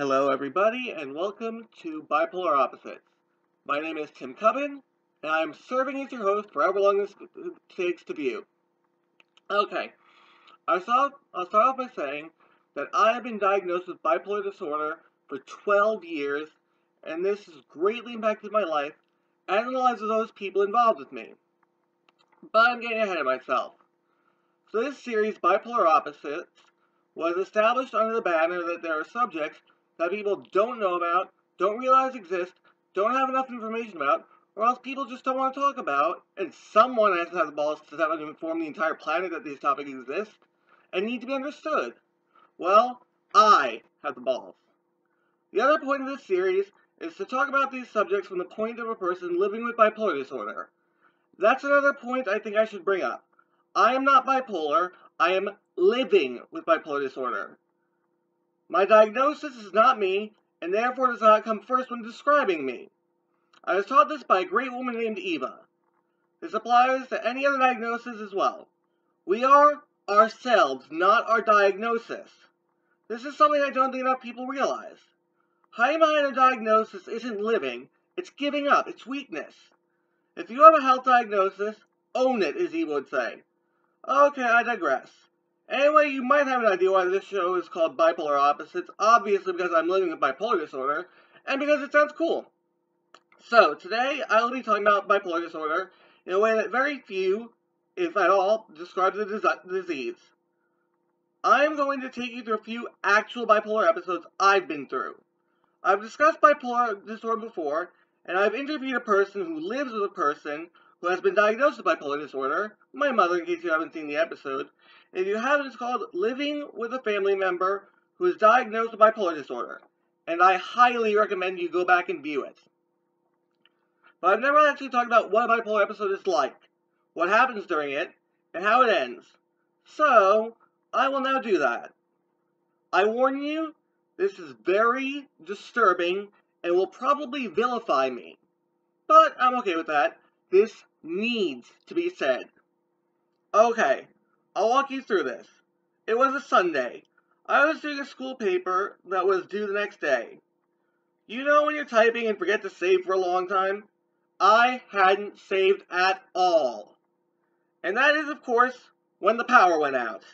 Hello, everybody, and welcome to Bipolar Opposites. My name is Tim Cubbin, and I'm serving as your host for however long this takes to view. Okay, I'll start off by saying that I have been diagnosed with bipolar disorder for 12 years, and this has greatly impacted my life and the lives of those people involved with me. But I'm getting ahead of myself. So this series, Bipolar Opposites, was established under the banner that there are subjects that people don't know about, don't realize exist, don't have enough information about, or else people just don't want to talk about, and someone has to have the balls to step out and inform the entire planet that these topics exist, and need to be understood. Well, I have the balls. The other point of this series is to talk about these subjects from the point of a person living with bipolar disorder. That's another point I think I should bring up. I am not bipolar, I am living with bipolar disorder. My diagnosis is not me, and therefore does not come first when describing me. I was taught this by a great woman named Eva. This applies to any other diagnosis as well. We are ourselves, not our diagnosis. This is something I don't think enough people realize. Hiding behind a diagnosis isn't living, it's giving up, it's weakness. If you have a health diagnosis, own it, as Eva would say. Okay, I digress. Anyway, you might have an idea why this show is called Bipolar Opposites, obviously because I'm living with bipolar disorder, and because it sounds cool. So, today I will be talking about bipolar disorder in a way that very few, if at all, describe the disease. I am going to take you through a few actual bipolar episodes I've been through. I've discussed bipolar disorder before, and I've interviewed a person who lives with a person who has been diagnosed with bipolar disorder, my mother in case you haven't seen the episode. If you haven't, it's called Living with a Family Member who is diagnosed with bipolar disorder, and I highly recommend you go back and view it. But I've never actually talked about what a bipolar episode is like, what happens during it, and how it ends. So, I will now do that. I warn you, this is very disturbing and will probably vilify me. But I'm okay with that. This needs to be said. Okay, I'll walk you through this. It was a Sunday. I was doing a school paper that was due the next day. You know when you're typing and forget to save for a long time? I hadn't saved at all. And that is, of course, when the power went out.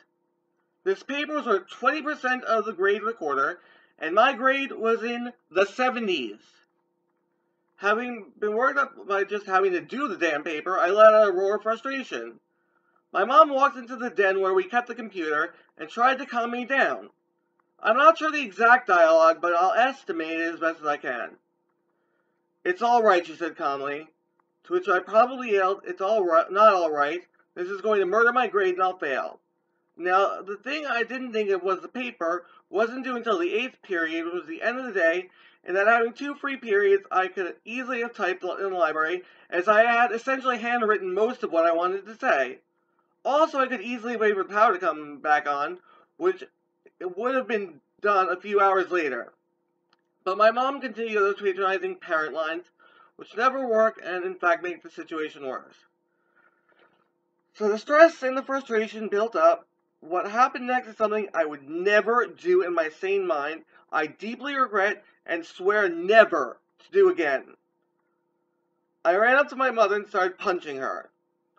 This paper was worth 20% of the grade recorder, and my grade was in the 70s. Having been worked up by just having to do the damn paper, I let out a roar of frustration. My mom walked into the den where we kept the computer and tried to calm me down. I'm not sure the exact dialogue, but I'll estimate it as best as I can. "It's all right," she said calmly, to which I probably yelled, "It's all right, not all right. This is going to murder my grade and I'll fail." Now, the thing I didn't think of was the paper wasn't due until the 8th period, which was the end of the day, and that having 2 free periods, I could easily have typed in the library, as I had essentially handwritten most of what I wanted to say. Also, I could easily wait for the power to come back on, which it would have been done a few hours later. But my mom continued those patronizing parent lines, which never work and in fact make the situation worse. So the stress and the frustration built up. What happened next is something I would never do in my sane mind, I deeply regret, and swear never to do again. I ran up to my mother and started punching her.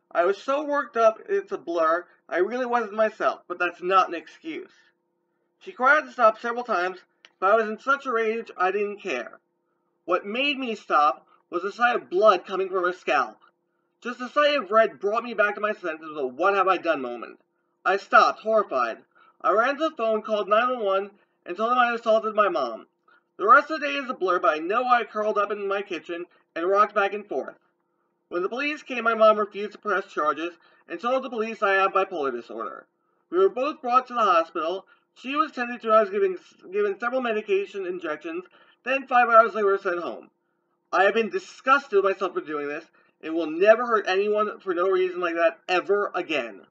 I was so worked up, it's a blur, I really wasn't myself, but that's not an excuse. She cried to stop several times, but I was in such a rage I didn't care. What made me stop was the sight of blood coming from her scalp. Just the sight of red brought me back to my senses with a what have I done moment. I stopped, horrified. I ran to the phone, called 911, and told them I had assaulted my mom. The rest of the day is a blur, but I know I curled up in my kitchen and rocked back and forth. When the police came, my mom refused to press charges and told the police I have bipolar disorder. We were both brought to the hospital. She was tended to, I was given several medication injections, then 5 hours later we were sent home. I have been disgusted with myself for doing this, and will never hurt anyone for no reason like that ever again.